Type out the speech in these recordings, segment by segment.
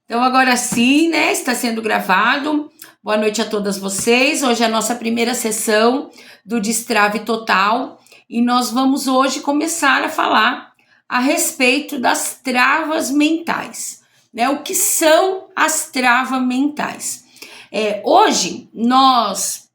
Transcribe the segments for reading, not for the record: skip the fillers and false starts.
Então, agora sim, né? Está sendo gravado. Boa noite a todas vocês. Hoje é a nossa primeira sessão do Destrave Total e nós vamos hoje começar a falar a respeito das travas mentais, né? O que são as travas mentais? Hoje, nós,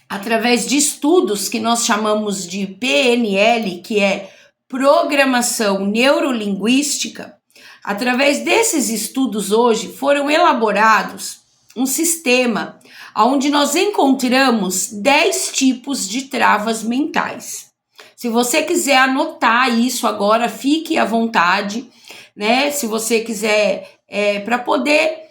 através de estudos que nós chamamos de PNL, que é Programação Neurolinguística, através desses estudos hoje foram elaborados um sistema onde nós encontramos 10 tipos de travas mentais. Se você quiser anotar isso agora, fique à vontade, né? Se você quiser, para poder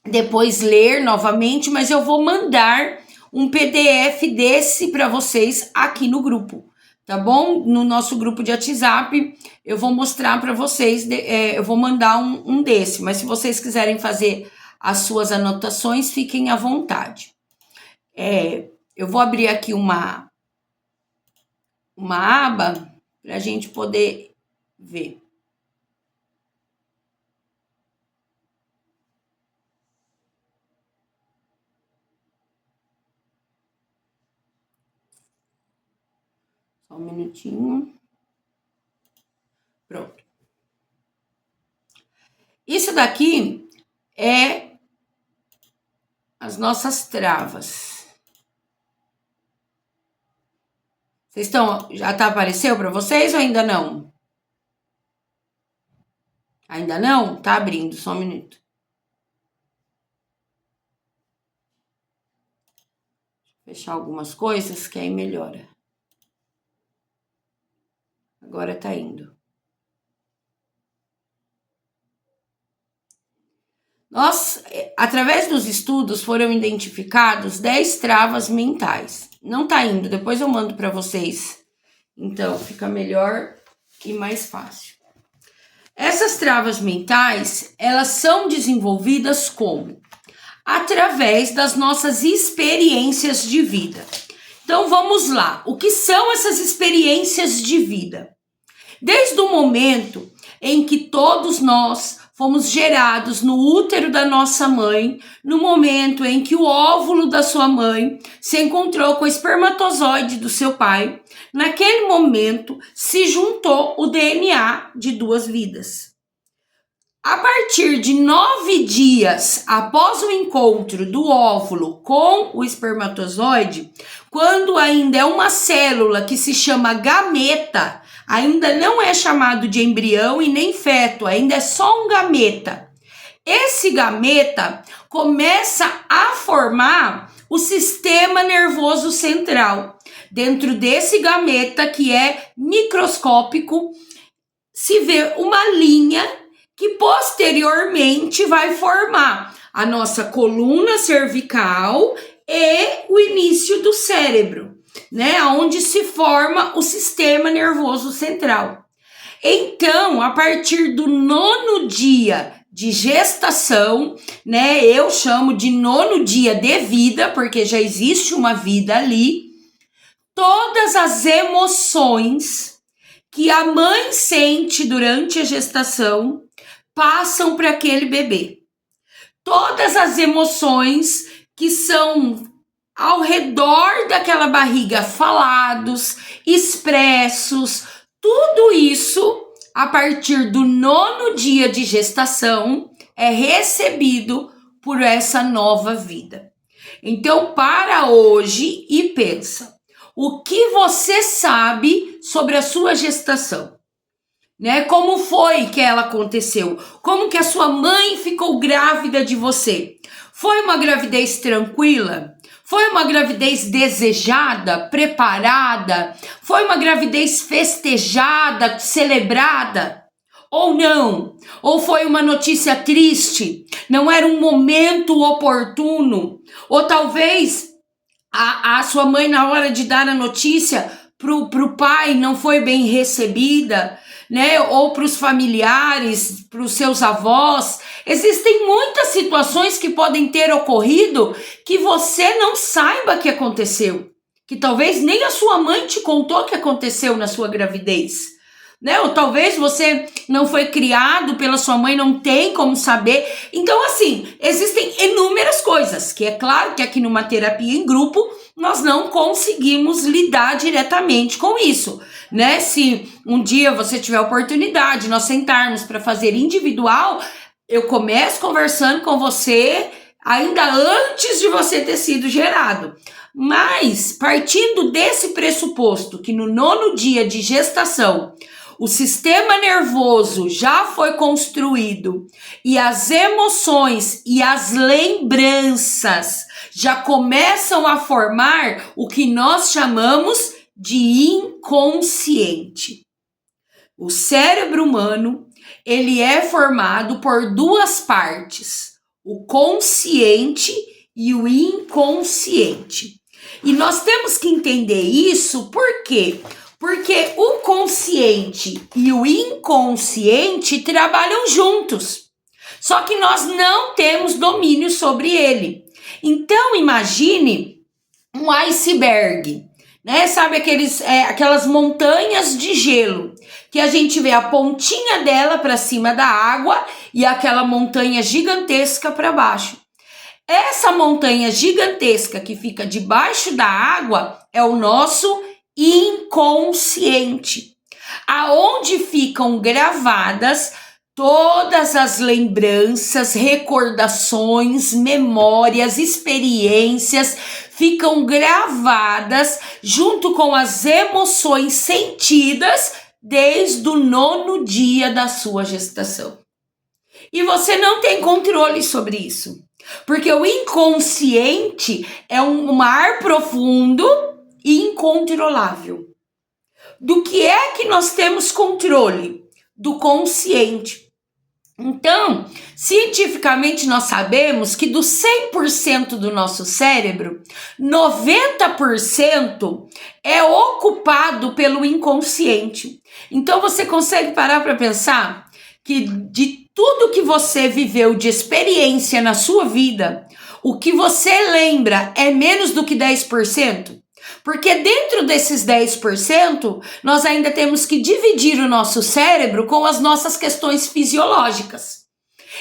depois ler novamente, mas eu vou mandar um PDF desse para vocês aqui no grupo. Tá bom? No nosso grupo de WhatsApp, eu vou mostrar para vocês, eu vou mandar um desse, mas se vocês quiserem fazer as suas anotações, fiquem à vontade. Eu vou abrir aqui uma aba para a gente poder ver. Só um minutinho. Pronto. Isso daqui é as nossas travas. Vocês estão, já apareceu para vocês ou ainda não? Ainda não? Tá abrindo, só um minuto. Fechar algumas coisas que aí melhora. Agora tá indo. Através dos estudos foram identificados 10 travas mentais. Não tá indo, depois eu mando para vocês. Então, fica melhor e mais fácil. Essas travas mentais, elas são desenvolvidas como? Através das nossas experiências de vida. Então, vamos lá. O que são essas experiências de vida? Desde o momento em que todos nós fomos gerados no útero da nossa mãe, no momento em que o óvulo da sua mãe se encontrou com o espermatozoide do seu pai, naquele momento se juntou o DNA de duas vidas. A partir de 9 dias após o encontro do óvulo com o espermatozoide, quando ainda é uma célula que se chama gameta, ainda não é chamado de embrião e nem feto, ainda é só um gameta. Esse gameta começa a formar o sistema nervoso central. Dentro desse gameta, que é microscópico, se vê uma linha que posteriormente vai formar a nossa coluna cervical e o início do cérebro, né? Onde se forma o sistema nervoso central. Então, a partir do 9º dia de gestação, né? Eu chamo de 9º dia de vida, porque já existe uma vida ali. Todas as emoções que a mãe sente durante a gestação passam para aquele bebê. Todas as emoções que são ao redor daquela barriga falados, expressos, tudo isso, a partir do 9º dia de gestação, é recebido por essa nova vida. Então, para hoje e pensa, o que você sabe sobre a sua gestação? Né? Como foi que ela aconteceu? Como que a sua mãe ficou grávida de você? Foi uma gravidez tranquila? Foi uma gravidez desejada, preparada? Foi uma gravidez festejada, celebrada? Ou não? Ou foi uma notícia triste? Não era um momento oportuno? Ou talvez a sua mãe, na hora de dar a notícia pro pai, não foi bem recebida, né? Ou para os familiares, para os seus avós. Existem muitas situações que podem ter ocorrido que você não saiba que aconteceu, que talvez nem a sua mãe te contou que aconteceu na sua gravidez, né? Ou talvez você não foi criado pela sua mãe, não tem como saber. Então, assim, existem inúmeras coisas, que é claro que aqui numa terapia em grupo, nós não conseguimos lidar diretamente com isso, né? Se um dia você tiver oportunidade, nós sentarmos para fazer individual, eu começo conversando com você ainda antes de você ter sido gerado. Mas, partindo desse pressuposto que no 9º dia de gestação, o sistema nervoso já foi construído e as emoções e as lembranças já começam a formar o que nós chamamos de inconsciente. O cérebro humano, ele é formado por 2 partes, o consciente e o inconsciente. E nós temos que entender isso por quê? Porque o consciente e o inconsciente trabalham juntos. Só que nós não temos domínio sobre ele. Então, imagine um iceberg, né? Sabe aquelas montanhas de gelo, que a gente vê a pontinha dela para cima da água e aquela montanha gigantesca para baixo. Essa montanha gigantesca que fica debaixo da água é o nosso inconsciente, aonde ficam gravadas todas as lembranças, recordações, memórias, experiências, ficam gravadas junto com as emoções sentidas desde o 9º dia da sua gestação. E você não tem controle sobre isso, porque o inconsciente é um mar profundo e incontrolável. Do que é que nós temos controle? Do consciente. Então, cientificamente nós sabemos que do 100% do nosso cérebro, 90% é ocupado pelo inconsciente. Então você consegue parar para pensar que de tudo que você viveu de experiência na sua vida, o que você lembra é menos do que 10%? Porque dentro desses 10%, nós ainda temos que dividir o nosso cérebro com as nossas questões fisiológicas.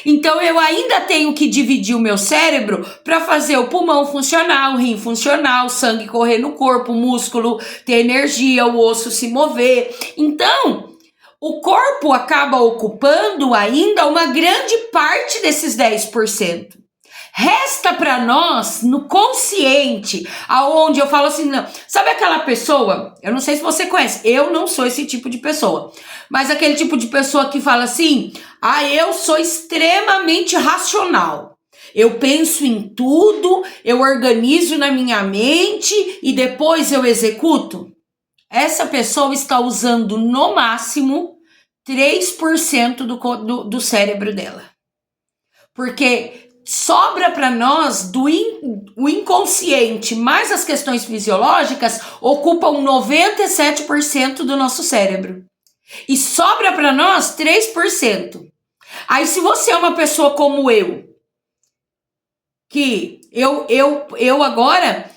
Então, eu ainda tenho que dividir o meu cérebro para fazer o pulmão funcionar, o rim funcionar, o sangue correr no corpo, o músculo ter energia, o osso se mover. Então, o corpo acaba ocupando ainda uma grande parte desses 10%. Resta para nós, no consciente, aonde eu falo assim, não, sabe aquela pessoa, eu não sei se você conhece, eu não sou esse tipo de pessoa, mas aquele tipo de pessoa que fala assim, eu sou extremamente racional, eu penso em tudo, eu organizo na minha mente e depois eu executo. Essa pessoa está usando no máximo 3% do cérebro dela, porque sobra para nós o inconsciente mais as questões fisiológicas ocupam 97% do nosso cérebro. E sobra para nós 3%. Aí se você é uma pessoa como eu, que eu agora,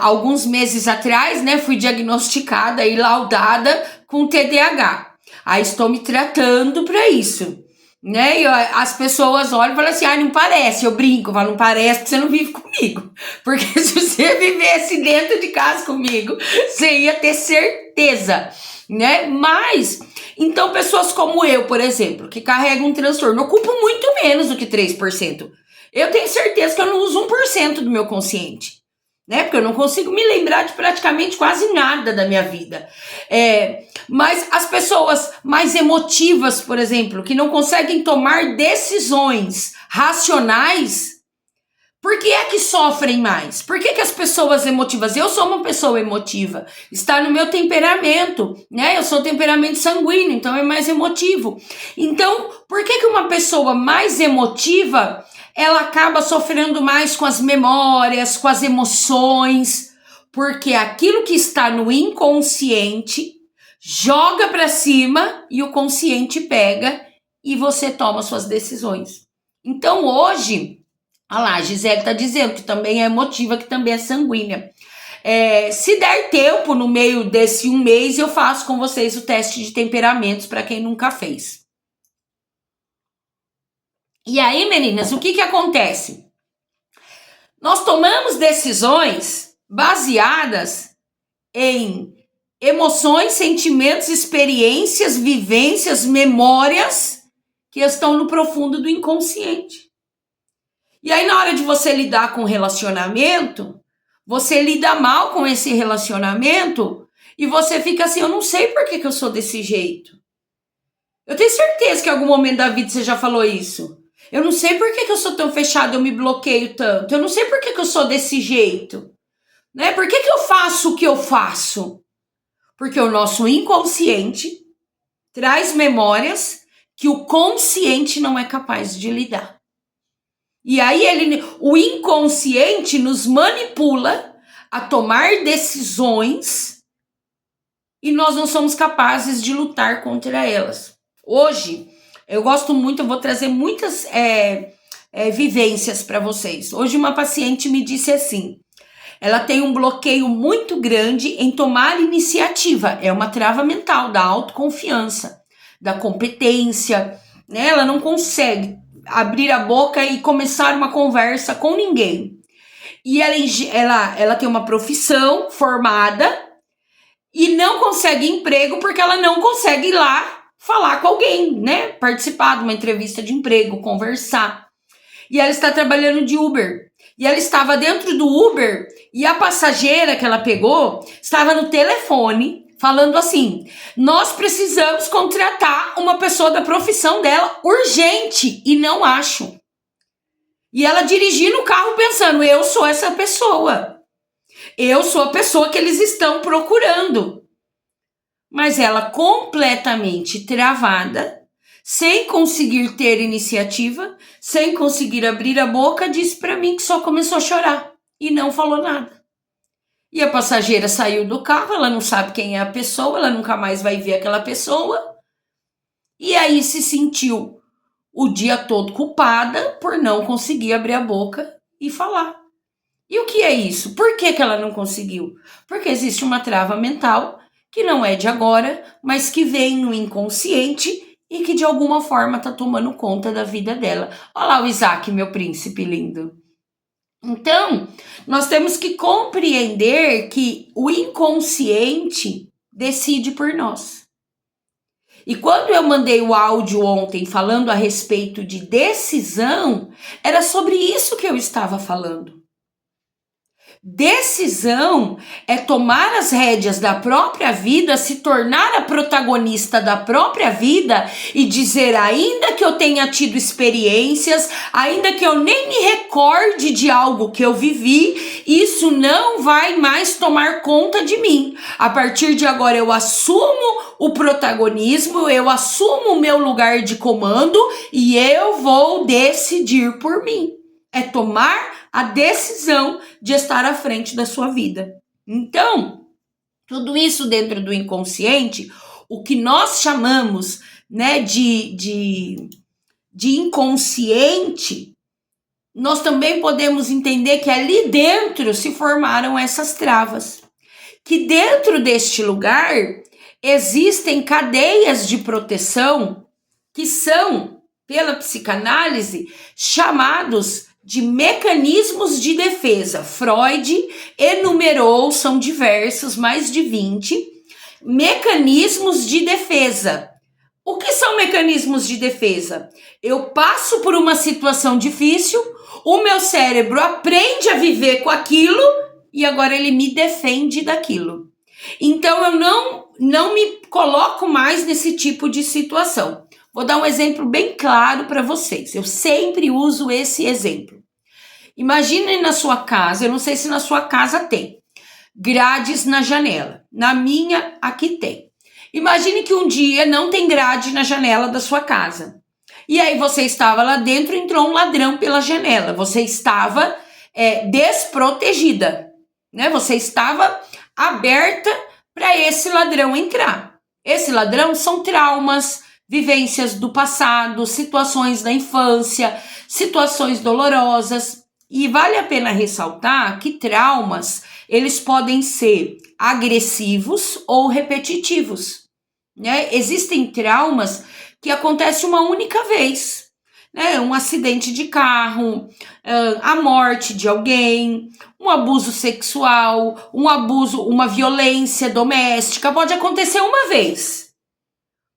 alguns meses atrás, né, fui diagnosticada e laudada com TDAH. Aí estou me tratando para isso. Né? E as pessoas olham e falam assim, não parece, eu brinco, eu falo, não parece porque você não vive comigo, porque se você vivesse dentro de casa comigo, você ia ter certeza, né? Mas, então pessoas como eu, por exemplo, que carregam um transtorno, ocupam muito menos do que 3%. Eu tenho certeza que eu não uso 1% do meu consciente, né? Porque eu não consigo me lembrar de praticamente quase nada da minha vida. Mas as pessoas mais emotivas, por exemplo, que não conseguem tomar decisões racionais, por que é que sofrem mais? Por que as pessoas emotivas... Eu sou uma pessoa emotiva, está no meu temperamento, né? Eu sou temperamento sanguíneo, então é mais emotivo. Então, por que uma pessoa mais emotiva, ela acaba sofrendo mais com as memórias, com as emoções? Porque aquilo que está no inconsciente joga para cima e o consciente pega e você toma suas decisões. Então hoje, a Gisele está dizendo que também é emotiva, que também é sanguínea. Se der tempo no meio desse 1 mês, eu faço com vocês o teste de temperamentos para quem nunca fez. E aí, meninas, o que acontece? Nós tomamos decisões baseadas em emoções, sentimentos, experiências, vivências, memórias que estão no profundo do inconsciente. E aí, na hora de você lidar com o relacionamento, você lida mal com esse relacionamento e você fica assim, eu não sei por que eu sou desse jeito. Eu tenho certeza que em algum momento da vida você já falou isso. Eu não sei por que eu sou tão fechada, eu me bloqueio tanto. Eu não sei por que eu sou desse jeito. Né? Por que eu faço o que eu faço? Porque o nosso inconsciente traz memórias que o consciente não é capaz de lidar. E aí o inconsciente nos manipula a tomar decisões e nós não somos capazes de lutar contra elas. Hoje, eu gosto muito, eu vou trazer muitas vivências para vocês. Hoje uma paciente me disse assim, ela tem um bloqueio muito grande em tomar iniciativa. É uma trava mental da autoconfiança, da competência, né? Ela não consegue abrir a boca e começar uma conversa com ninguém. E ela tem uma profissão formada e não consegue emprego porque ela não consegue ir lá falar com alguém, né? Participar de uma entrevista de emprego, conversar. E ela está trabalhando de Uber. E ela estava dentro do Uber e a passageira que ela pegou estava no telefone falando assim, nós precisamos contratar uma pessoa da profissão dela urgente e não acho. E ela dirigindo o carro pensando, eu sou essa pessoa. Eu sou a pessoa que eles estão procurando. Mas ela completamente travada, sem conseguir ter iniciativa, sem conseguir abrir a boca, disse para mim que só começou a chorar e não falou nada. E a passageira saiu do carro, ela não sabe quem é a pessoa, ela nunca mais vai ver aquela pessoa. E aí se sentiu o dia todo culpada por não conseguir abrir a boca e falar. E o que é isso? Por que ela não conseguiu? Porque existe uma trava mental que não é de agora, mas que vem no inconsciente e que de alguma forma está tomando conta da vida dela. Olha lá o Isaac, meu príncipe lindo. Então, nós temos que compreender que o inconsciente decide por nós. E quando eu mandei o áudio ontem falando a respeito de decisão, era sobre isso que eu estava falando. Decisão é tomar as rédeas da própria vida, se tornar a protagonista da própria vida e dizer, ainda que eu tenha tido experiências, ainda que eu nem me recorde de algo que eu vivi, isso não vai mais tomar conta de mim. A partir de agora eu assumo o protagonismo, eu assumo o meu lugar de comando e eu vou decidir por mim. É tomar a decisão de estar à frente da sua vida. Então, tudo isso dentro do inconsciente, o que nós chamamos, né, de inconsciente, nós também podemos entender que ali dentro se formaram essas travas. Que dentro deste lugar existem cadeias de proteção que são, pela psicanálise, chamados de mecanismos de defesa. Freud enumerou, são diversos, mais de 20, mecanismos de defesa. O que são mecanismos de defesa? Eu passo por uma situação difícil, o meu cérebro aprende a viver com aquilo e agora ele me defende daquilo. Então eu não me coloco mais nesse tipo de situação. Vou dar um exemplo bem claro para vocês. Eu sempre uso esse exemplo. Imaginem na sua casa, eu não sei se na sua casa tem, grades na janela. Na minha, aqui tem. Imagine que um dia não tem grade na janela da sua casa. E aí você estava lá dentro, entrou um ladrão pela janela. Você estava desprotegida, né? Você estava aberta para esse ladrão entrar. Esse ladrão são traumas, vivências do passado, situações da infância, situações dolorosas. E vale a pena ressaltar que traumas, eles podem ser agressivos ou repetitivos, né? Existem traumas que acontecem uma única vez, né? Um acidente de carro, a morte de alguém, um abuso sexual, uma violência doméstica, pode acontecer uma vez.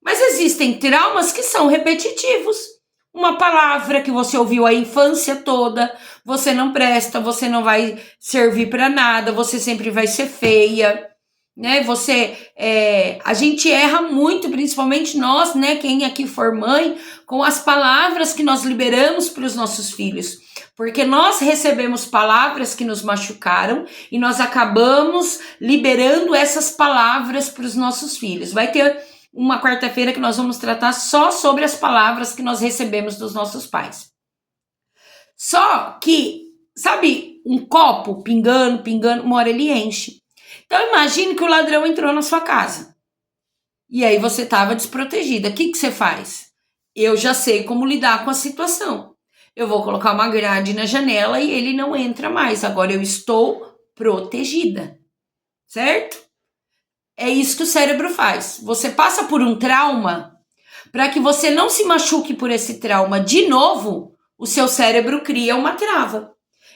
Mas existem traumas que são repetitivos. Uma palavra que você ouviu a infância toda, você não presta, você não vai servir para nada, você sempre vai ser feia, né? A gente erra muito, principalmente nós, né? Quem aqui for mãe, com as palavras que nós liberamos para os nossos filhos, porque nós recebemos palavras que nos machucaram e nós acabamos liberando essas palavras para os nossos filhos. Vai ter uma quarta-feira que nós vamos tratar só sobre as palavras que nós recebemos dos nossos pais. Só que, sabe, um copo pingando, uma hora ele enche. Então imagine que o ladrão entrou na sua casa. E aí você estava desprotegida. O que você faz? Eu já sei como lidar com a situação. Eu vou colocar uma grade na janela e ele não entra mais. Agora eu estou protegida. Certo? É isso que o cérebro faz. Você passa por um trauma, para que você não se machuque por esse trauma de novo, o seu cérebro cria uma trava.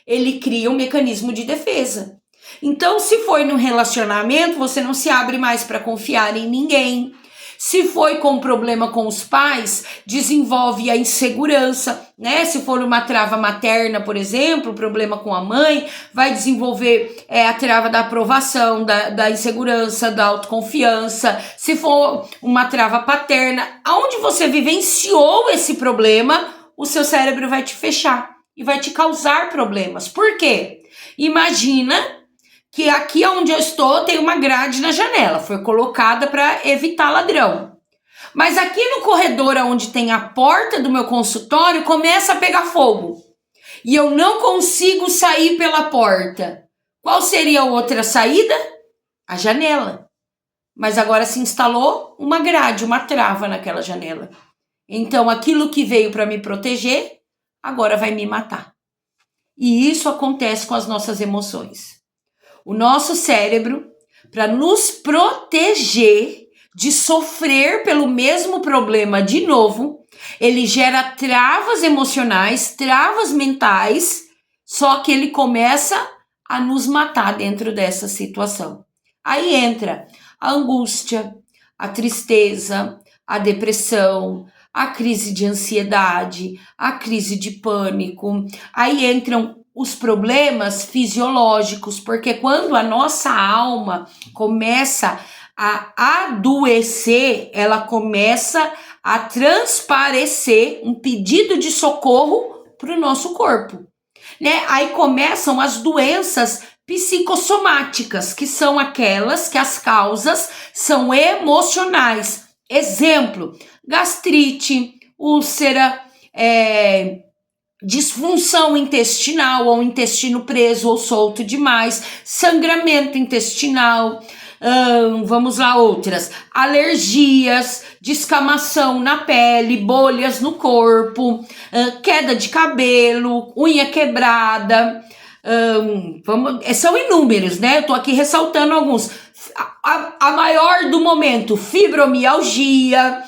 Ele cria um mecanismo de defesa. Então, se foi no relacionamento, você não se abre mais para confiar em ninguém. Se foi com problema com os pais, desenvolve a insegurança, né? Se for uma trava materna, por exemplo, problema com a mãe, vai desenvolver a trava da aprovação, da insegurança, da autoconfiança. Se for uma trava paterna, aonde você vivenciou esse problema, o seu cérebro vai te fechar e vai te causar problemas. Por quê? Imagina que aqui onde eu estou tem uma grade na janela, foi colocada para evitar ladrão. Mas aqui no corredor onde tem a porta do meu consultório começa a pegar fogo. E eu não consigo sair pela porta. Qual seria a outra saída? A janela. Mas agora se instalou uma grade, uma trava naquela janela. Então aquilo que veio para me proteger, agora vai me matar. E isso acontece com as nossas emoções. O nosso cérebro, para nos proteger de sofrer pelo mesmo problema de novo, ele gera travas emocionais, travas mentais, só que ele começa a nos matar dentro dessa situação. Aí entra a angústia, a tristeza, a depressão, a crise de ansiedade, a crise de pânico. Aí entram os problemas fisiológicos, porque quando a nossa alma começa a adoecer, ela começa a transparecer um pedido de socorro para o nosso corpo, né? Aí começam as doenças psicossomáticas, que são aquelas que as causas são emocionais. Exemplo, gastrite, úlcera, disfunção intestinal, ou intestino preso ou solto demais, sangramento intestinal, vamos lá, outras, alergias, descamação na pele, bolhas no corpo, queda de cabelo, unha quebrada, são inúmeros, né? Eu tô aqui ressaltando alguns. A maior do momento, fibromialgia,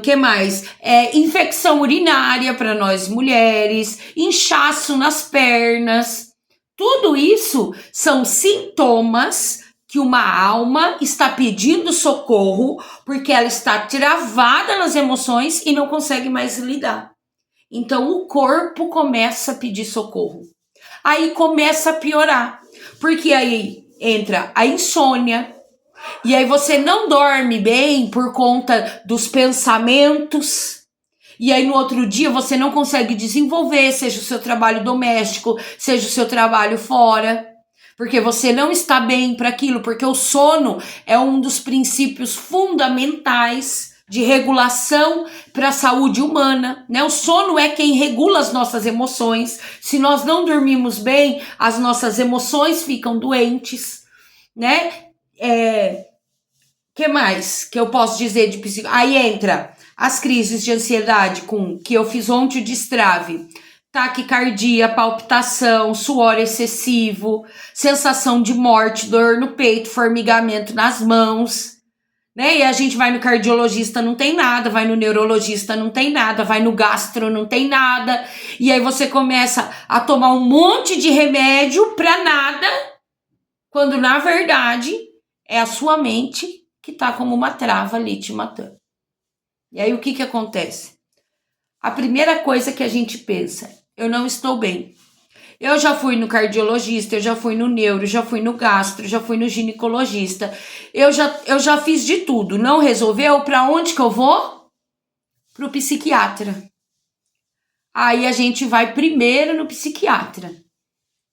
que mais? Infecção urinária para nós mulheres, inchaço nas pernas. Tudo isso são sintomas que uma alma está pedindo socorro porque ela está travada nas emoções e não consegue mais lidar. Então o corpo começa a pedir socorro. Aí começa a piorar, porque aí entra a insônia, e aí você não dorme bem por conta dos pensamentos, e aí no outro dia você não consegue desenvolver, seja o seu trabalho doméstico, seja o seu trabalho fora, porque você não está bem para aquilo, porque o sono é um dos princípios fundamentais de regulação para a saúde humana, né? O sono é quem regula as nossas emoções. Se nós não dormimos bem, as nossas emoções ficam doentes, né? Que mais que eu posso dizer de psicologia? Aí entra as crises de ansiedade, que eu fiz ontem o destrave. taquicardia, palpitação, suor excessivo, sensação de morte, dor no peito, formigamento nas mãos, né? E a gente vai no cardiologista, não tem nada, vai no neurologista, não tem nada, vai no gastro, não tem nada. E aí você começa a tomar um monte de remédio pra nada, quando na verdade é a sua mente que tá como uma trava ali te matando. E aí o que acontece? A primeira coisa que a gente pensa: eu não estou bem. Eu já fui no cardiologista, eu já fui no neuro, já fui no gastro, já fui no ginecologista. Eu já fiz de tudo. Não resolveu? Para onde que eu vou? Pro psiquiatra. Aí a gente vai primeiro no psiquiatra.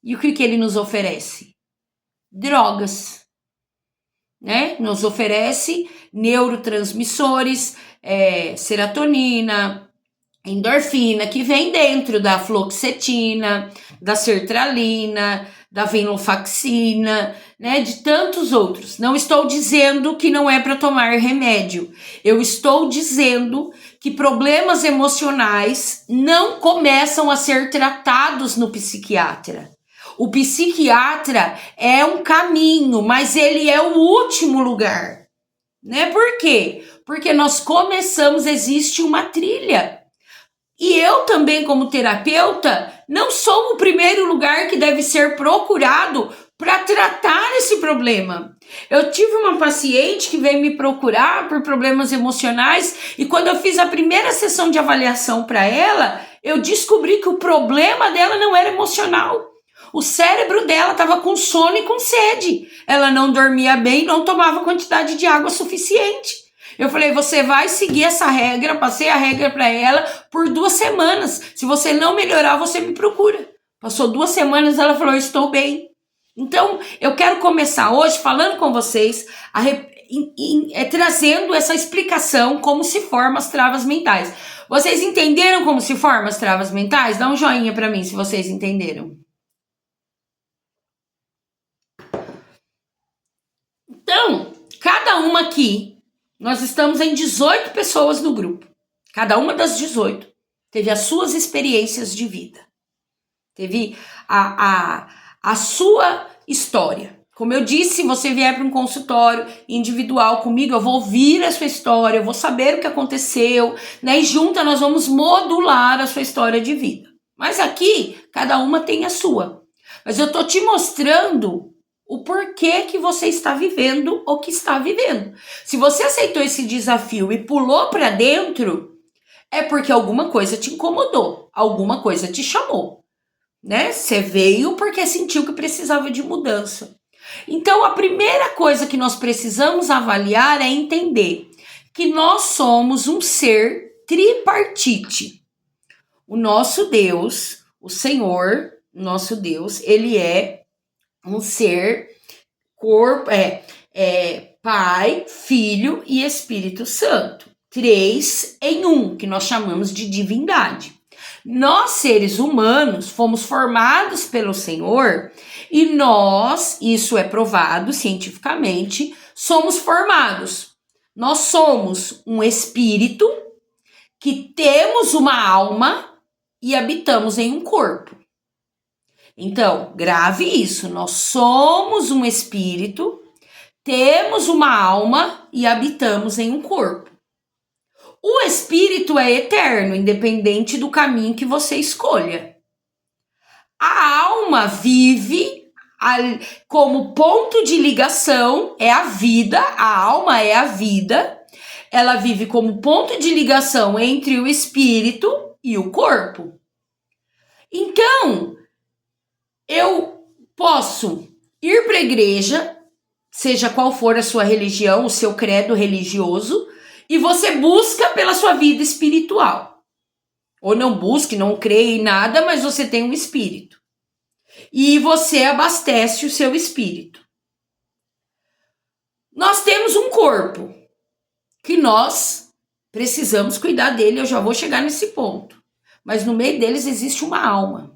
E o que ele nos oferece? Drogas, né? Nos oferece neurotransmissores, serotonina, endorfina, que vem dentro da fluoxetina, da sertralina, da venlafaxina, né, de tantos outros. Não estou dizendo que não é para tomar remédio. Eu estou dizendo que problemas emocionais não começam a ser tratados no psiquiatra. O psiquiatra é um caminho, mas ele é o último lugar, né? Por quê? Porque nós começamos, existe uma trilha. E eu também, como terapeuta, não sou o primeiro lugar que deve ser procurado para tratar esse problema. Eu tive uma paciente que veio me procurar por problemas emocionais e quando eu fiz a primeira sessão de avaliação para ela, eu descobri que o problema dela não era emocional. O cérebro dela estava com sono e com sede. Ela não dormia bem, não tomava quantidade de água suficiente. Eu falei, você vai seguir essa regra, passei a regra para ela por 2 semanas. Se você não melhorar, você me procura. Passou 2 semanas, ela falou, estou bem. Então, eu quero começar hoje falando com vocês, trazendo essa explicação como se formam as travas mentais. Vocês entenderam como se formam as travas mentais? Dá um joinha para mim se vocês entenderam. Então, cada uma aqui, nós estamos em 18 pessoas no grupo. Cada uma das 18 teve as suas experiências de vida. Teve a sua história. Como eu disse, se você vier para um consultório individual comigo, eu vou ouvir a sua história, eu vou saber o que aconteceu, né? E juntas nós vamos modular a sua história de vida. Mas aqui, cada uma tem a sua. Mas eu tô te mostrando o porquê que você está vivendo o que está vivendo. Se você aceitou esse desafio e pulou para dentro, é porque alguma coisa te incomodou, alguma coisa te chamou, né? Você veio porque sentiu que precisava de mudança. Então, a primeira coisa que nós precisamos avaliar é entender que nós somos um ser tripartite. O nosso Deus, o Senhor, nosso Deus, ele é um ser, corpo, Pai, Filho e Espírito Santo. 3 em 1, que nós chamamos de divindade. Nós, seres humanos, fomos formados pelo Senhor e nós, isso é provado cientificamente, somos formados. Nós somos um espírito que temos uma alma e habitamos em um corpo. Então, grave isso, nós somos um espírito, temos uma alma e habitamos em um corpo. O espírito é eterno, independente do caminho que você escolha. A alma vive como ponto de ligação, é a vida, a alma é a vida, ela vive como ponto de ligação entre o espírito e o corpo. Então, eu posso ir para a igreja, seja qual for a sua religião, o seu credo religioso, e você busca pela sua vida espiritual. Ou não busque, não creia em nada, mas você tem um espírito. E você abastece o seu espírito. Nós temos um corpo que nós precisamos cuidar dele, eu já vou chegar nesse ponto. Mas no meio deles existe uma alma.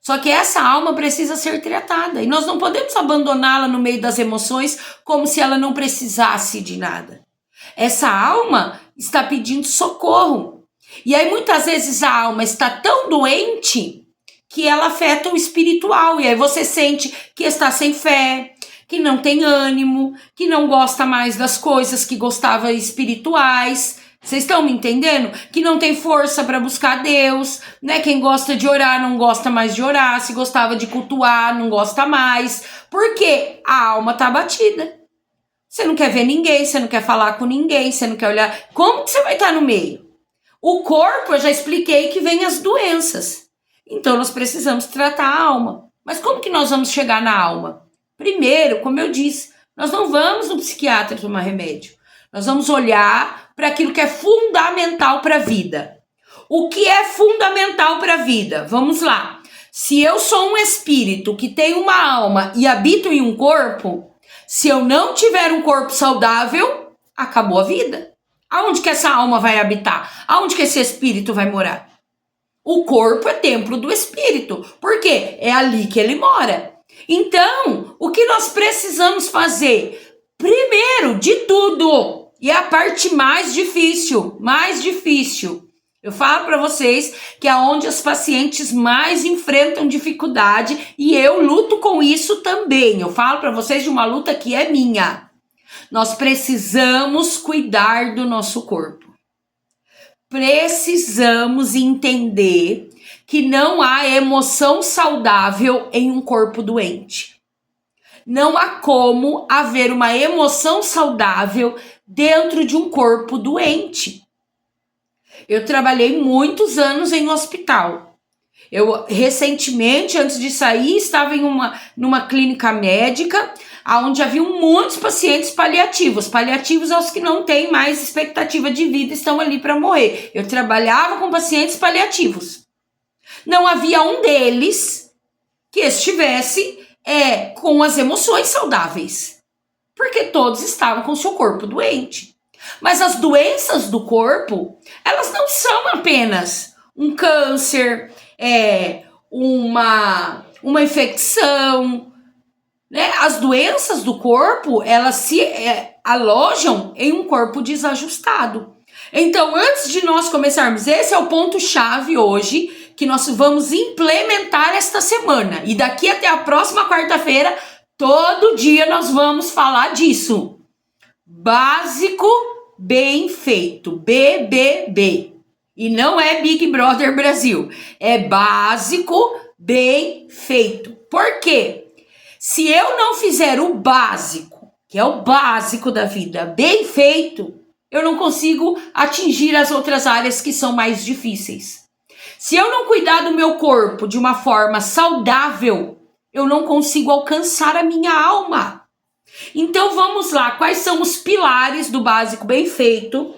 Só que essa alma precisa ser tratada. E nós não podemos abandoná-la no meio das emoções como se ela não precisasse de nada. Essa alma está pedindo socorro. E aí muitas vezes a alma está tão doente que ela afeta o espiritual. E aí você sente que está sem fé, que não tem ânimo, que não gosta mais das coisas que gostava espirituais. Vocês estão me entendendo? Que não tem força para buscar Deus, né? Quem gosta de orar não gosta mais de orar, se gostava de cultuar não gosta mais, porque a alma tá abatida. Você não quer ver ninguém, você não quer falar com ninguém, você não quer olhar. Como que você vai estar no meio? O corpo, eu já expliquei que vem as doenças. Então nós precisamos tratar a alma. Mas como que nós vamos chegar na alma? Primeiro, como eu disse, nós não vamos no psiquiatra tomar remédio. Nós vamos olhar para aquilo que é fundamental para a vida. O que é fundamental para a vida? Vamos lá. Se eu sou um espírito que tem uma alma e habito em um corpo, se eu não tiver um corpo saudável, acabou a vida. Aonde que essa alma vai habitar? Aonde que esse espírito vai morar? O corpo é templo do espírito. Por quê? É ali que ele mora. Então, o que nós precisamos fazer? Primeiro de tudo, e é a parte mais difícil, eu falo para vocês que é onde os pacientes mais enfrentam dificuldade e eu luto com isso também. Eu falo para vocês de uma luta que é minha. Nós precisamos cuidar do nosso corpo. Precisamos entender que não há emoção saudável em um corpo doente. Não há como haver uma emoção saudável dentro de um corpo doente. Eu trabalhei muitos anos em hospital. Eu, recentemente, antes de sair, estava numa clínica médica, onde haviam muitos pacientes paliativos. Paliativos aos que não têm mais expectativa de vida, estão ali para morrer. Eu trabalhava com pacientes paliativos. Não havia um deles que estivesse com as emoções saudáveis, porque todos estavam com seu corpo doente. Mas as doenças do corpo, elas não são apenas um câncer, uma infecção, né? As doenças do corpo, elas se alojam em um corpo desajustado. Então, antes de nós começarmos, esse é o ponto-chave hoje, que nós vamos implementar esta semana. E daqui até a próxima quarta-feira, todo dia nós vamos falar disso. Básico bem feito, BBB. E não é Big Brother Brasil, é básico bem feito. Por quê? Se eu não fizer o básico, que é o básico da vida, bem feito, eu não consigo atingir as outras áreas que são mais difíceis. Se eu não cuidar do meu corpo de uma forma saudável, eu não consigo alcançar a minha alma. Então vamos lá, quais são os pilares do básico bem feito?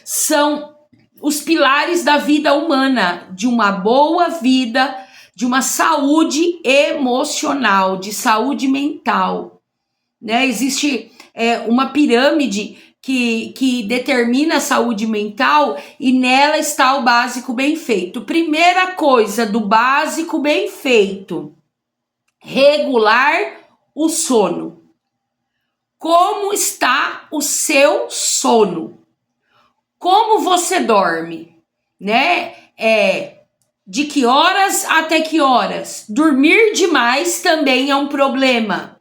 São os pilares da vida humana, de uma boa vida, de uma saúde emocional, de saúde mental, né? Existe uma pirâmide que determina a saúde mental e nela está o básico bem feito. Primeira coisa do básico bem feito, regular o sono. Como está o seu sono? Como você dorme, né? De que horas até que horas? Dormir demais também é um problema,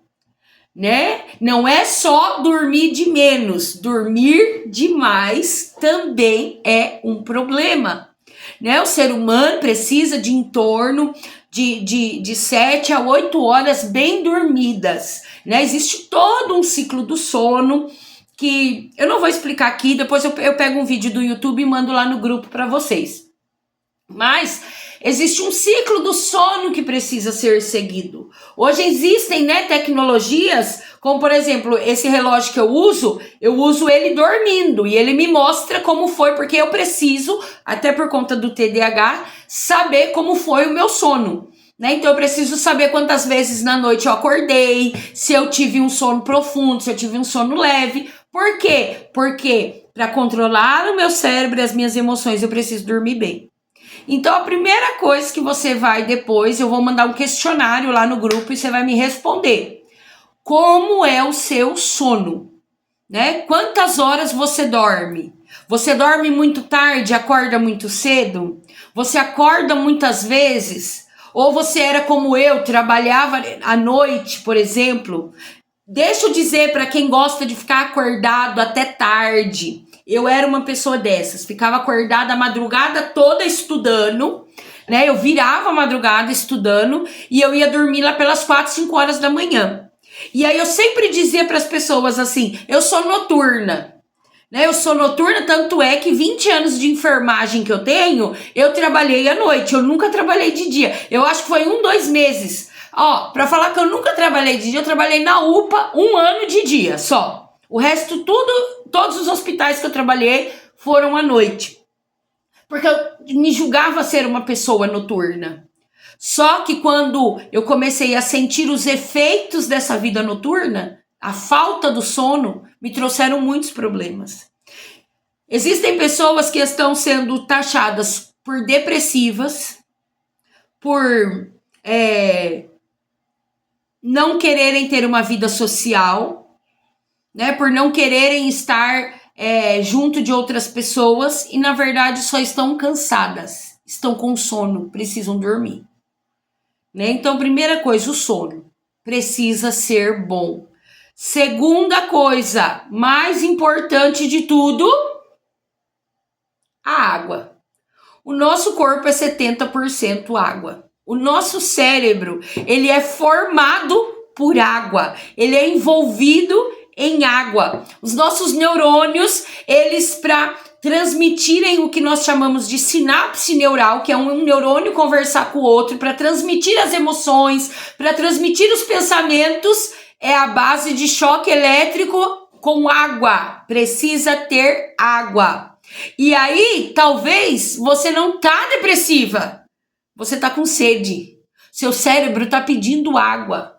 né? Não é só dormir de menos, dormir demais também é um problema, né? O ser humano precisa de em torno de 7 a 8 horas bem dormidas, né? Existe todo um ciclo do sono que eu não vou explicar aqui, depois eu pego um vídeo do YouTube e mando lá no grupo para vocês. Mas existe um ciclo do sono que precisa ser seguido. Hoje existem, né, tecnologias, como por exemplo, esse relógio que eu uso ele dormindo e ele me mostra como foi, porque eu preciso, até por conta do TDAH, saber como foi o meu sono, né? Então eu preciso saber quantas vezes na noite eu acordei, se eu tive um sono profundo, se eu tive um sono leve. Por quê? Porque para controlar o meu cérebro e as minhas emoções, eu preciso dormir bem. Então, a primeira coisa que você vai depois, eu vou mandar um questionário lá no grupo e você vai me responder. Como é o seu sono? Né? Quantas horas você dorme? Você dorme muito tarde, acorda muito cedo? Você acorda muitas vezes? Ou você era como eu, trabalhava à noite, por exemplo? Deixa eu dizer para quem gosta de ficar acordado até tarde. Eu era uma pessoa dessas, ficava acordada a madrugada toda estudando, né? Eu virava a madrugada estudando e eu ia dormir lá pelas 4, 5 horas da manhã. E aí eu sempre dizia para as pessoas assim, eu sou noturna. Né, eu sou noturna, tanto é que 20 anos de enfermagem que eu tenho, eu trabalhei à noite, eu nunca trabalhei de dia. Eu acho que foi 2 meses. Ó, pra falar que eu nunca trabalhei de dia, eu trabalhei na UPA 1 ano de dia só. O resto todos os hospitais que eu trabalhei foram à noite. Porque eu me julgava ser uma pessoa noturna. Só que quando eu comecei a sentir os efeitos dessa vida noturna, a falta do sono, me trouxeram muitos problemas. Existem pessoas que estão sendo taxadas por depressivas, por não quererem ter uma vida social, né? Por não quererem estar junto de outras pessoas e, na verdade, só estão cansadas, estão com sono, precisam dormir. Né? Então, primeira coisa, o sono precisa ser bom. Segunda coisa, mais importante de tudo, a água. O nosso corpo é 70% água. O nosso cérebro, ele é formado por água. Ele é envolvido em água. Os nossos neurônios, eles para transmitirem o que nós chamamos de sinapse neural, que é um neurônio conversar com o outro, para transmitir as emoções, para transmitir os pensamentos, é a base de choque elétrico com água. Precisa ter água. E aí, talvez você não tá depressiva. Você tá com sede. Seu cérebro tá pedindo água.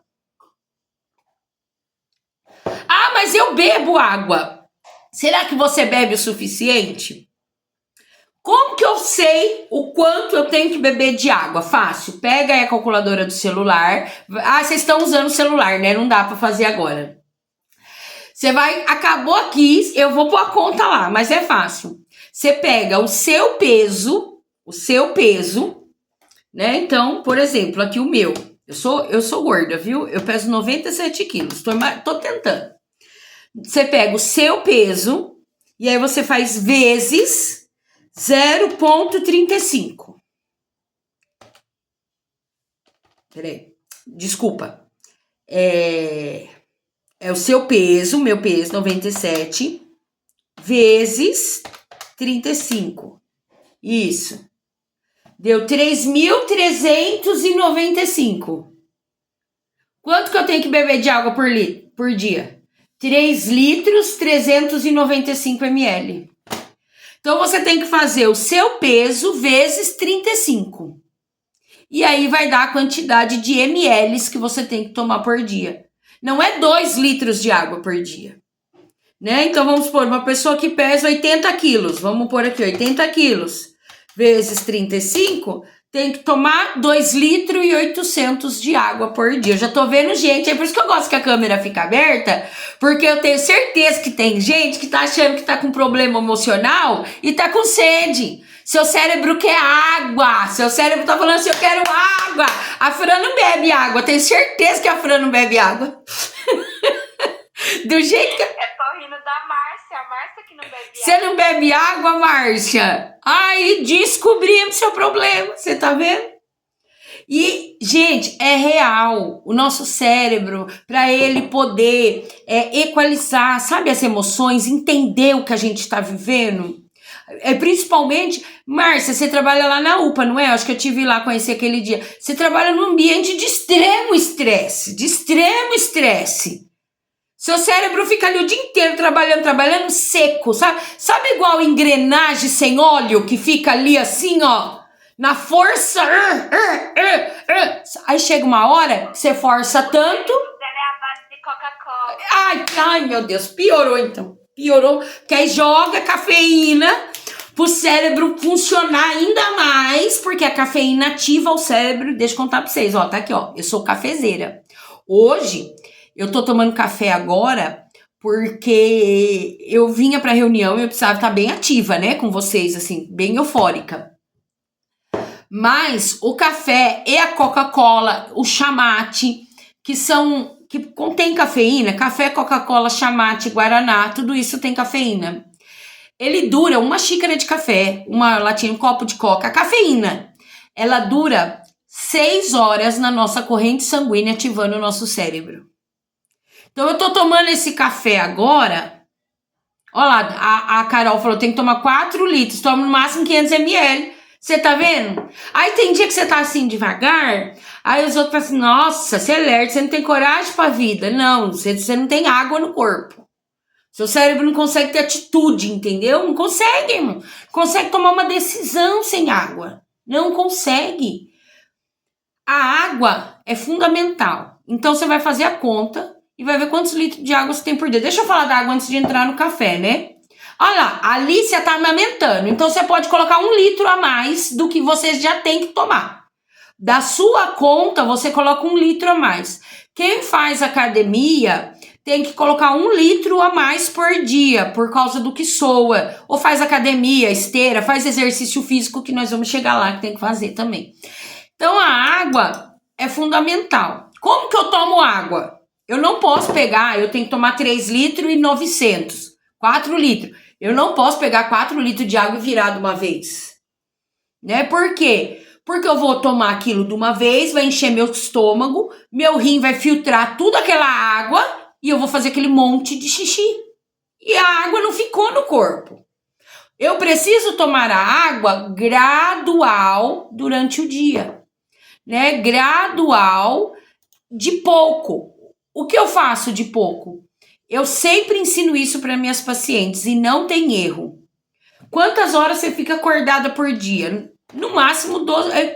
Ah, mas eu bebo água. Será que você bebe o suficiente? Como que eu sei o quanto eu tenho que beber de água? Fácil. Pega aí a calculadora do celular. Ah, vocês estão usando o celular, né? Não dá para fazer agora. Você vai, acabou aqui, eu vou pôr a conta lá, mas é fácil. Você pega o seu peso, né? Então, por exemplo, aqui o meu. Eu sou gorda, viu? Eu peso 97 quilos, tô tentando. Você pega o seu peso e aí você faz vezes 0,35. Peraí, desculpa. É o seu peso, meu peso, 97, vezes 35. Isso. Deu 3.395. Quanto que eu tenho que beber de água por dia? 3 litros, 395 ml. Então, você tem que fazer o seu peso vezes 35. E aí vai dar a quantidade de ml que você tem que tomar por dia. Não é 2 litros de água por dia. Né? Então, vamos supor, uma pessoa que pesa 80 quilos. Vamos pôr aqui, 80 quilos. Vezes 35, tem que tomar 2 litros e 800 de água por dia. Eu já tô vendo gente, é por isso que eu gosto que a câmera fica aberta, porque eu tenho certeza que tem gente que tá achando que tá com problema emocional e tá com sede. Seu cérebro quer água, seu cérebro tá falando assim, eu quero água. A Fran não bebe água, tenho certeza que a Fran não bebe água. Do jeito que... Eu tô rindo da Márcia, a Márcia que não bebe água. Você não bebe água, Márcia? Aí descobrimos seu problema, você tá vendo? E, gente, é real. O nosso cérebro, para ele poder equalizar, sabe, as emoções, entender o que a gente tá vivendo. Principalmente, Márcia, você trabalha lá na UPA, não é? Eu acho que eu te vi lá conhecer aquele dia. Você trabalha num ambiente de extremo estresse, Seu cérebro fica ali o dia inteiro trabalhando seco, sabe? Sabe igual engrenagem sem óleo que fica ali assim, ó, na força. Aí chega uma hora que você força tanto. É a base de Coca-Cola. Ai, meu Deus, piorou então. Piorou, que aí joga cafeína pro cérebro funcionar ainda mais, porque a cafeína ativa o cérebro. Deixa eu contar pra vocês, ó, tá aqui, ó. Eu sou cafezeira. Hoje... Eu tô tomando café agora porque eu vinha pra reunião e eu precisava estar bem ativa, né, com vocês, assim, bem eufórica. Mas o café e a Coca-Cola, o chamate, que contém cafeína, café, Coca-Cola, chamate, guaraná, tudo isso tem cafeína. Ele dura uma xícara de café, uma latinha, um copo de coca. A cafeína, ela dura 6 horas na nossa corrente sanguínea, ativando o nosso cérebro. Então, eu tô tomando esse café agora. Olha lá, a Carol falou, tem que tomar 4 litros, toma no máximo 500 ml. Você tá vendo? Aí tem dia que você tá assim devagar, aí os outros falam assim, nossa, você é lerdo, você não tem coragem pra vida. Não, você não tem água no corpo. Seu cérebro não consegue ter atitude, entendeu? Não consegue, irmão. Não consegue tomar uma decisão sem água. Não consegue. A água é fundamental. Então você vai fazer a conta e vai ver quantos litros de água você tem por dia. Deixa eu falar da água antes de entrar no café, né? Olha lá, a Alicia tá amamentando. Então você pode colocar 1 litro a mais do que você já tem que tomar. Da sua conta, você coloca 1 litro a mais. Quem faz academia tem que colocar 1 litro a mais por dia, por causa do que soa. Ou faz academia, esteira, faz exercício físico, que nós vamos chegar lá, que tem que fazer também. Então a água é fundamental. Como que eu tomo água? Eu não posso pegar, eu tenho que tomar 3 litros e 900, 4 litros. Eu não posso pegar 4 litros de água e virar de uma vez. Né? Por quê? Porque eu vou tomar aquilo de uma vez, vai encher meu estômago, meu rim vai filtrar toda aquela água e eu vou fazer aquele monte de xixi. E a água não ficou no corpo. Eu preciso tomar a água gradual durante o dia. Né? Gradual, de pouco. O que eu faço de pouco? Eu sempre ensino isso para minhas pacientes e não tem erro. Quantas horas você fica acordada por dia? No máximo,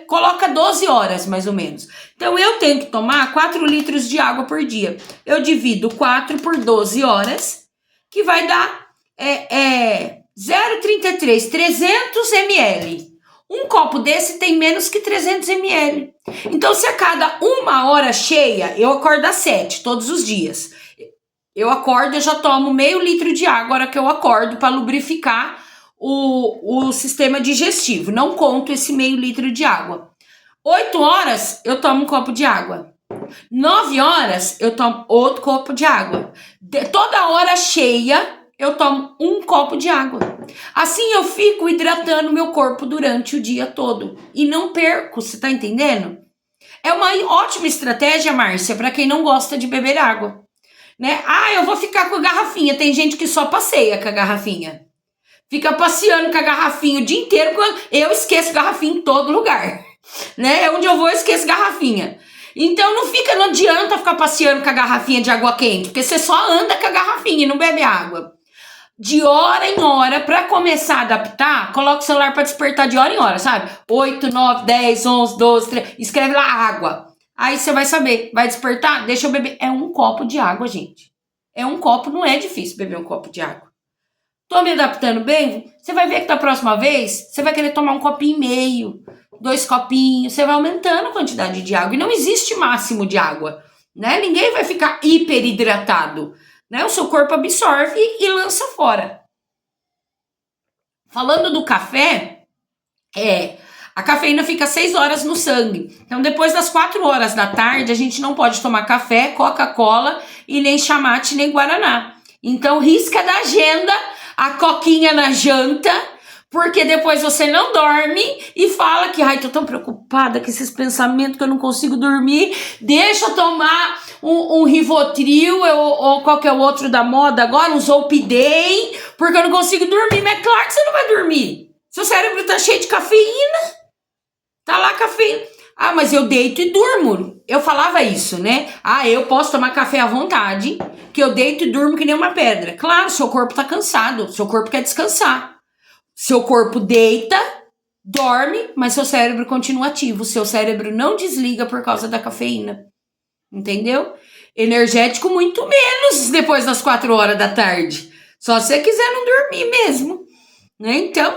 coloca 12 horas, mais ou menos. Então, eu tenho que tomar 4 litros de água por dia. Eu divido 4 por 12 horas, que vai dar 0,33, 300 ml. Um copo desse tem menos que 300 ml. Então, se a cada 1 hora cheia, eu acordo às 7, todos os dias. Eu acordo, eu já tomo meio litro de água, agora que eu acordo, para lubrificar o sistema digestivo. Não conto esse meio litro de água. 8 horas, eu tomo um copo de água. 9 horas, eu tomo outro copo de água. Toda hora cheia, eu tomo um copo de água. Assim eu fico hidratando meu corpo durante o dia todo. E não perco, você tá entendendo? É uma ótima estratégia, Márcia, para quem não gosta de beber água. Né? Eu vou ficar com a garrafinha. Tem gente que só passeia com a garrafinha. Fica passeando com a garrafinha o dia inteiro. Eu esqueço garrafinha em todo lugar. Né? Onde eu vou, eu esqueço garrafinha. Então não adianta ficar passeando com a garrafinha de água quente, porque você só anda com a garrafinha e não bebe água. De hora em hora, para começar a adaptar, coloca o celular para despertar de hora em hora, sabe? 8, 9, 10, 11, 12, 13, escreve lá água. Aí você vai saber, vai despertar? Deixa eu beber. É um copo de água, gente. É um copo, não é difícil beber um copo de água. Tô me adaptando bem? Você vai ver que da próxima vez, você vai querer tomar 1,5 copos, 2 copinhos, você vai aumentando a quantidade de água. E não existe máximo de água, né? Ninguém vai ficar hiper hidratado, né? O seu corpo absorve e lança fora. Falando do café, a cafeína fica 6 horas no sangue. Então, depois das 4 horas da tarde, a gente não pode tomar café, Coca-Cola e nem chamate, nem guaraná. Então, risca da agenda a coquinha na janta, porque depois você não dorme e fala que, tô tão preocupada com esses pensamentos que eu não consigo dormir. Deixa eu tomar um Rivotril ou qualquer outro da moda agora, um Zolpidem, porque eu não consigo dormir. Mas é claro que você não vai dormir. Seu cérebro tá cheio de cafeína. Tá lá cafeína. Mas eu deito e durmo. Eu falava isso, né? Eu posso tomar café à vontade, que eu deito e durmo que nem uma pedra. Claro, seu corpo tá cansado, seu corpo quer descansar. Seu corpo deita, dorme, mas seu cérebro continua ativo. Seu cérebro não desliga por causa da cafeína. Entendeu? Energético muito menos depois das 4 horas da tarde. Só se você quiser não dormir mesmo. Né? Então,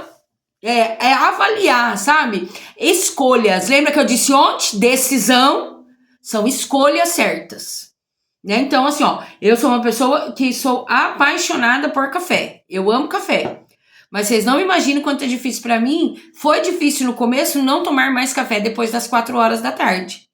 é avaliar, sabe? Escolhas. Lembra que eu disse ontem? Decisão são escolhas certas. né? Então, assim, ó, eu sou uma pessoa que sou apaixonada por café. Eu amo café. Mas vocês não imaginam quanto é difícil para mim. Foi difícil no começo não tomar mais café depois das 4 horas da tarde.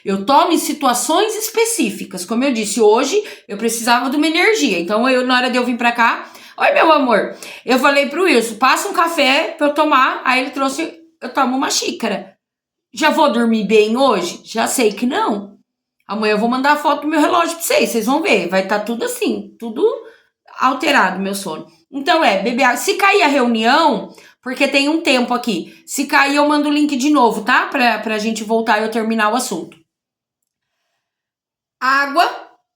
Eu tomo em situações específicas. Como eu disse, hoje eu precisava de uma energia. Então, na hora de eu vir pra cá, oi, meu amor, eu falei pro Wilson, passa um café pra eu tomar. Aí ele trouxe, eu tomo uma xícara. Já vou dormir bem hoje? Já sei que não. Amanhã eu vou mandar a foto do meu relógio pra vocês vão ver. Vai estar tudo assim, tudo alterado meu sono. Então beber água. Se cair a reunião, porque tem um tempo aqui. Se cair, eu mando o link de novo, tá? Pra gente voltar e eu terminar o assunto. Água,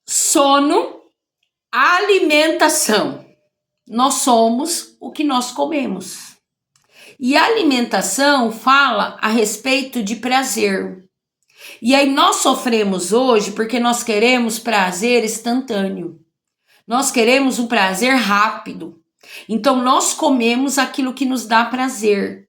sono, alimentação. Nós somos o que nós comemos. E a alimentação fala a respeito de prazer. E aí nós sofremos hoje porque nós queremos prazer instantâneo. Nós queremos um prazer rápido. Então nós comemos aquilo que nos dá prazer.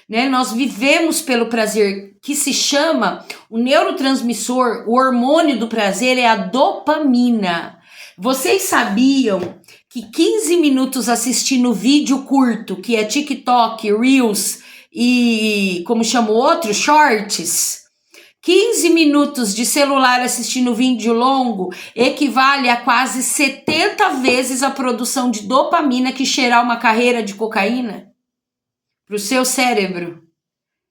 Né? Nós vivemos pelo prazer, que se chama, o neurotransmissor, o hormônio do prazer é a dopamina. Vocês sabiam que 15 minutos assistindo vídeo curto, que é TikTok, Reels e, como chama o outro, Shorts, 15 minutos de celular assistindo vídeo longo equivale a quase 70 vezes a produção de dopamina que cheirar uma carreira de cocaína para o seu cérebro.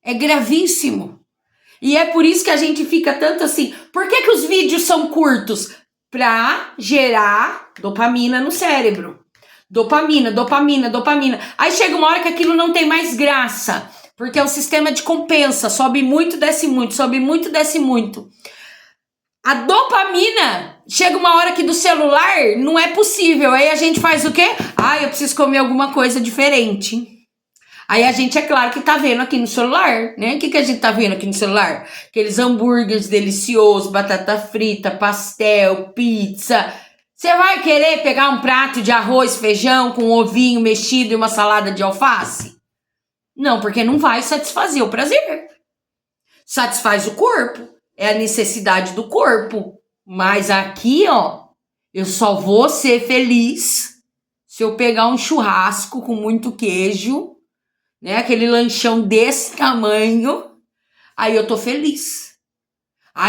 É gravíssimo. E é por isso que a gente fica tanto assim. Por que os vídeos são curtos? Para gerar dopamina no cérebro. Dopamina. Aí chega uma hora que aquilo não tem mais graça. Porque é um sistema de compensa. Sobe muito, desce muito. Sobe muito, desce muito. A dopamina, chega uma hora que do celular não é possível. Aí a gente faz o quê? Eu preciso comer alguma coisa diferente. Aí a gente, é claro que tá vendo aqui no celular, né? O que a gente tá vendo aqui no celular? Aqueles hambúrgueres deliciosos, batata frita, pastel, pizza. Você vai querer pegar um prato de arroz, feijão com um ovinho mexido e uma salada de alface? Não, porque não vai satisfazer o prazer. Satisfaz o corpo. É a necessidade do corpo. Mas aqui, ó, eu só vou ser feliz se eu pegar um churrasco com muito queijo, né? Aquele lanchão desse tamanho, aí eu tô feliz.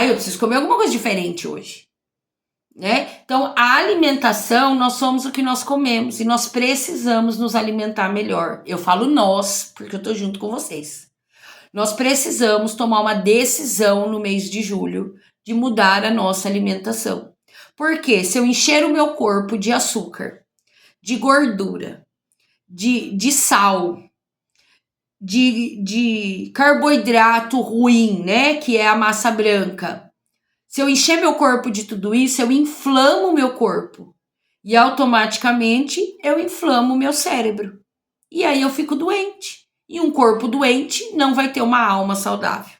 Eu preciso comer alguma coisa diferente hoje, né? Então, a alimentação, nós somos o que nós comemos e nós precisamos nos alimentar melhor. Eu falo nós, porque eu tô junto com vocês. Nós precisamos tomar uma decisão no mês de julho de mudar a nossa alimentação. Porque se eu encher o meu corpo de açúcar, de gordura, de sal, de carboidrato ruim, né, que é a massa branca. Se eu encher meu corpo de tudo isso, eu inflamo o meu corpo. E automaticamente eu inflamo o meu cérebro. E aí eu fico doente. E um corpo doente não vai ter uma alma saudável,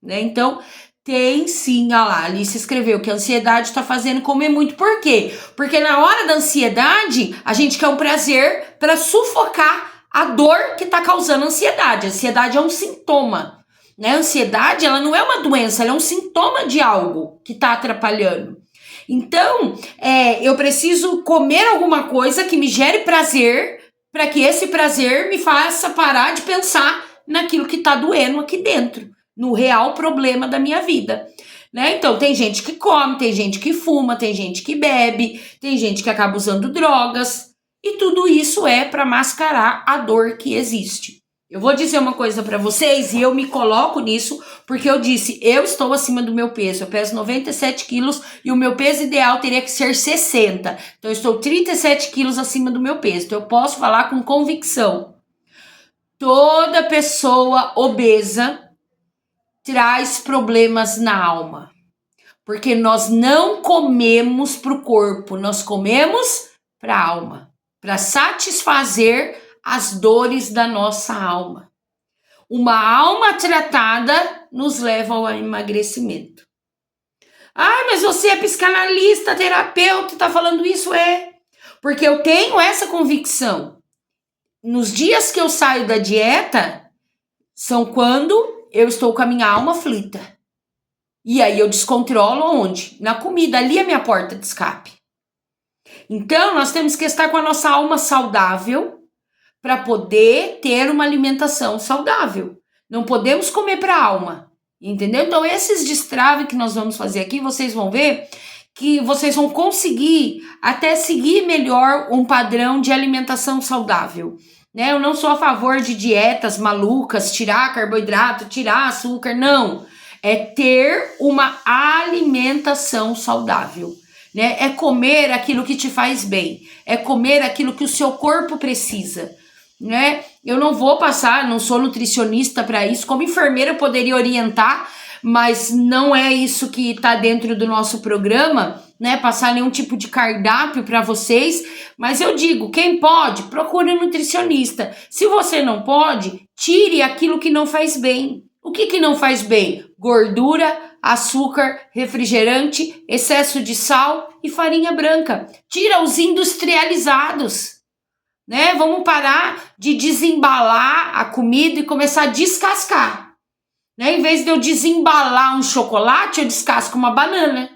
né? Então, tem sim, olha lá, Alice escreveu que a ansiedade está fazendo comer muito. Por quê? Porque na hora da ansiedade, a gente quer um prazer para sufocar a dor que está causando ansiedade. A ansiedade é um sintoma, né? A ansiedade, ela não é uma doença, ela é um sintoma de algo que está atrapalhando. Então, eu preciso comer alguma coisa que me gere prazer, para que esse prazer me faça parar de pensar naquilo que está doendo aqui dentro, no real problema da minha vida, né? Então, tem gente que come, tem gente que fuma, tem gente que bebe, tem gente que acaba usando drogas, e tudo isso é para mascarar a dor que existe. Eu vou dizer uma coisa para vocês, e eu me coloco nisso, porque eu disse, eu estou acima do meu peso, eu peso 97 quilos, e o meu peso ideal teria que ser 60, então eu estou 37 quilos acima do meu peso, então eu posso falar com convicção. Toda pessoa obesa traz problemas na alma, porque nós não comemos para o corpo, nós comemos para a alma, para satisfazer as dores da nossa alma. Uma alma tratada nos leva ao emagrecimento. Mas você é psicanalista, terapeuta, tá falando isso? Porque eu tenho essa convicção. Nos dias que eu saio da dieta, são quando eu estou com a minha alma aflita. E aí eu descontrolo onde? Na comida, ali é minha porta de escape. Então, nós temos que estar com a nossa alma saudável para poder ter uma alimentação saudável. Não podemos comer para a alma, entendeu? Então, esses destraves que nós vamos fazer aqui, vocês vão ver que vocês vão conseguir até seguir melhor um padrão de alimentação saudável. Né? Eu não sou a favor de dietas malucas, tirar carboidrato, tirar açúcar, não. É ter uma alimentação saudável. Né? É comer aquilo que te faz bem, é comer aquilo que o seu corpo precisa, né? Eu não vou passar, não sou nutricionista para isso, como enfermeira eu poderia orientar, mas não é isso que está dentro do nosso programa, né? Passar nenhum tipo de cardápio para vocês, mas eu digo, quem pode, procure um nutricionista. Se você não pode, tire aquilo que não faz bem. O que não faz bem? Gordura, açúcar, refrigerante, excesso de sal e farinha branca. Tira os industrializados, né? Vamos parar de desembalar a comida e começar a descascar. Né? Em vez de eu desembalar um chocolate, eu descasco uma banana,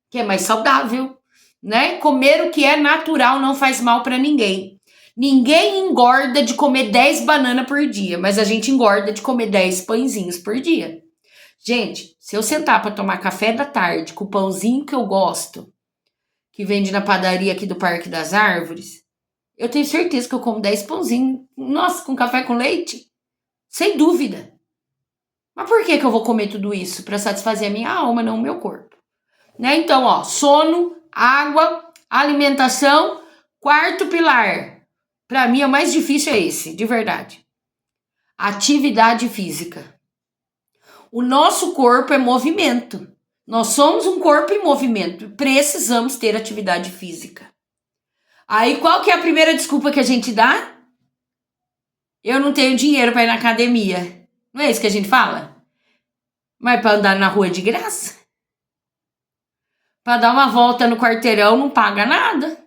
que é mais saudável. Né? Comer o que é natural não faz mal para ninguém. Ninguém engorda de comer 10 bananas por dia, mas a gente engorda de comer 10 pãezinhos por dia. Gente, se eu sentar para tomar café da tarde com o pãozinho que eu gosto, que vende na padaria aqui do Parque das Árvores, eu tenho certeza que eu como 10 pãozinhos, nossa, com café com leite, sem dúvida. Mas por que eu vou comer tudo isso? Para satisfazer a minha alma, não o meu corpo. Né? Então, ó, sono, água, alimentação, quarto pilar. Para mim, o mais difícil é esse, de verdade. Atividade física. O nosso corpo é movimento. Nós somos um corpo em movimento. Precisamos ter atividade física. Aí, qual que é a primeira desculpa que a gente dá? Eu não tenho dinheiro para ir na academia. Não é isso que a gente fala? Mas para andar na rua é de graça? Para dar uma volta no quarteirão não paga nada.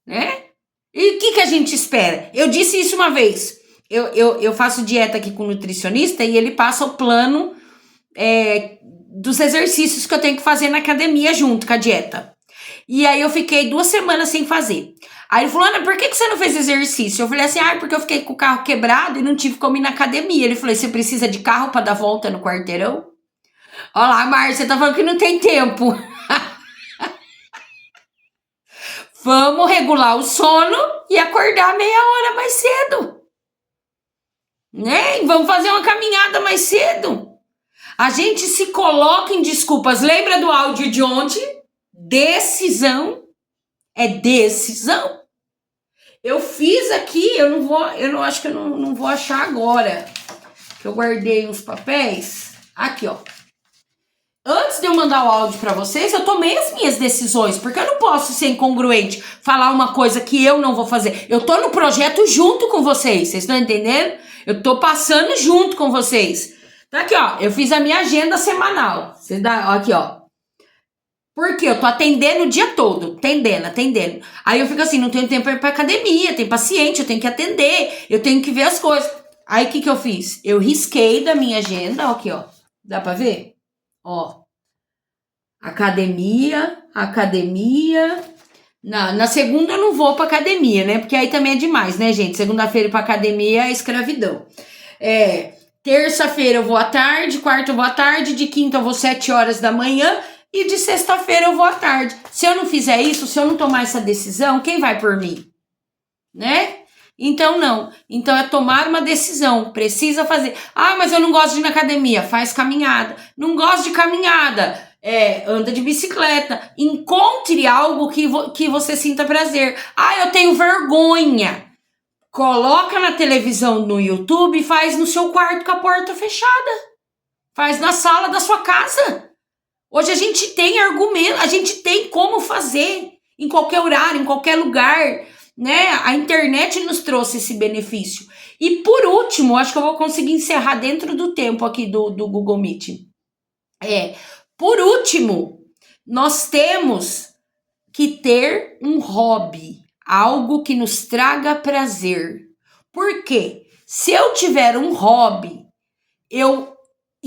Né? E o que a gente espera? Eu disse isso uma vez. Eu faço dieta aqui com um nutricionista e ele passa o plano dos exercícios que eu tenho que fazer na academia junto com a dieta. E aí eu fiquei 2 semanas sem fazer. Aí ele falou, Ana, por que você não fez exercício? Eu falei assim, porque eu fiquei com o carro quebrado e não tive como ir na academia. Ele falou, você precisa de carro para dar volta no quarteirão? Olha lá, Márcia, você tá falando que não tem tempo. Vamos regular o sono e acordar meia hora mais cedo. Né? Vamos fazer uma caminhada mais cedo. A gente se coloca em desculpas. Lembra do áudio de ontem? Decisão é decisão. Eu fiz aqui, eu acho que eu não vou achar agora. Que eu guardei uns papéis. Aqui, ó. Antes de eu mandar o áudio para vocês, eu tomei as minhas decisões, porque eu não posso ser incongruente, falar uma coisa que eu não vou fazer. Eu tô no projeto junto com vocês estão entendendo? Eu tô passando junto com vocês. Tá aqui, ó, eu fiz a minha agenda semanal. Vocês dá, aqui, ó. Porque eu tô atendendo o dia todo, atendendo. Aí eu fico assim, não tenho tempo pra ir pra academia, tem paciente, eu tenho que atender, eu tenho que ver as coisas. Aí o que eu fiz? Eu risquei da minha agenda, ó, aqui, ó. Dá pra ver? Ó, academia. Na segunda eu não vou pra academia, né? Porque aí também é demais, né, gente? Segunda-feira ir pra academia é escravidão. Terça-feira eu vou à tarde, quarta eu vou à tarde, de quinta eu vou 7 horas da manhã e de sexta-feira eu vou à tarde. Se eu não fizer isso, se eu não tomar essa decisão, quem vai por mim? Né? Então, não. Então, é tomar uma decisão. Precisa fazer. Mas eu não gosto de ir na academia. Faz caminhada. Não gosto de caminhada. Anda de bicicleta. Encontre algo que você sinta prazer. Eu tenho vergonha. Coloca na televisão no YouTube e faz no seu quarto com a porta fechada. Faz na sala da sua casa. Hoje a gente tem argumento, a gente tem como fazer. Em qualquer horário, em qualquer lugar. Né? A internet nos trouxe esse benefício. E por último, acho que eu vou conseguir encerrar dentro do tempo aqui do Google Meet. Por último, nós temos que ter um hobby, algo que nos traga prazer. Por quê? Se eu tiver um hobby, eu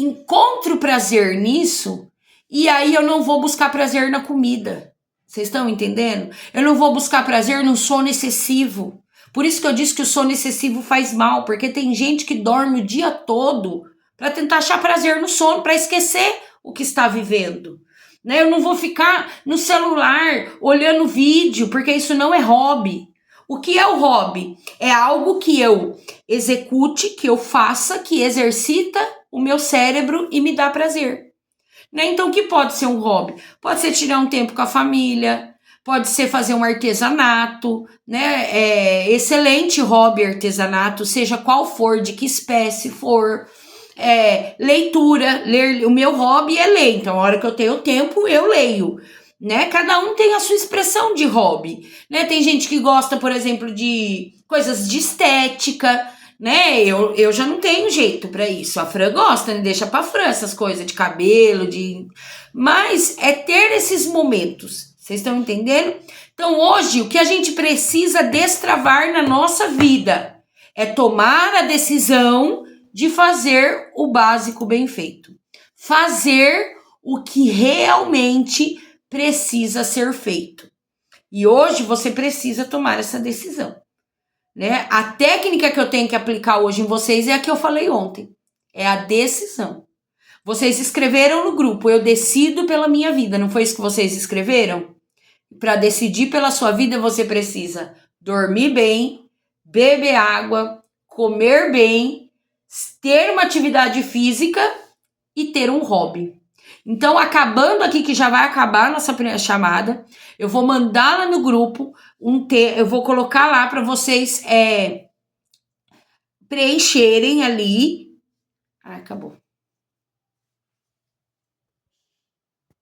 encontro prazer nisso e aí eu não vou buscar prazer na comida. Vocês estão entendendo? Eu não vou buscar prazer no sono excessivo. Por isso que eu disse que o sono excessivo faz mal, porque tem gente que dorme o dia todo para tentar achar prazer no sono, para esquecer o que está vivendo. Né? Eu não vou ficar no celular olhando vídeo, porque isso não é hobby. O que é o hobby? É algo que eu execute, que eu faça, que exercita o meu cérebro e me dá prazer. Né? Então, o que pode ser um hobby? Pode ser tirar um tempo com a família, pode ser fazer um artesanato, né? Excelente hobby artesanato, seja qual for, de que espécie for. Leitura, o meu hobby é ler, então a hora que eu tenho tempo, eu leio. Né? Cada um tem a sua expressão de hobby. Né? Tem gente que gosta, por exemplo, de coisas de estética, né? Eu já não tenho jeito para isso. A Fran gosta, né? Deixa pra Fran essas coisas de cabelo, mas é ter esses momentos. Vocês estão entendendo? Então, hoje, o que a gente precisa destravar na nossa vida é tomar a decisão de fazer o básico bem feito. Fazer o que realmente precisa ser feito. E hoje você precisa tomar essa decisão. Né? A técnica que eu tenho que aplicar hoje em vocês é a que eu falei ontem. É a decisão. Vocês escreveram no grupo, eu decido pela minha vida. Não foi isso que vocês escreveram? Para decidir pela sua vida, você precisa dormir bem, beber água, comer bem, ter uma atividade física e ter um hobby. Então, acabando aqui, que já vai acabar a nossa chamada, eu vou mandar lá no grupo, eu vou colocar lá para vocês preencherem ali. Acabou.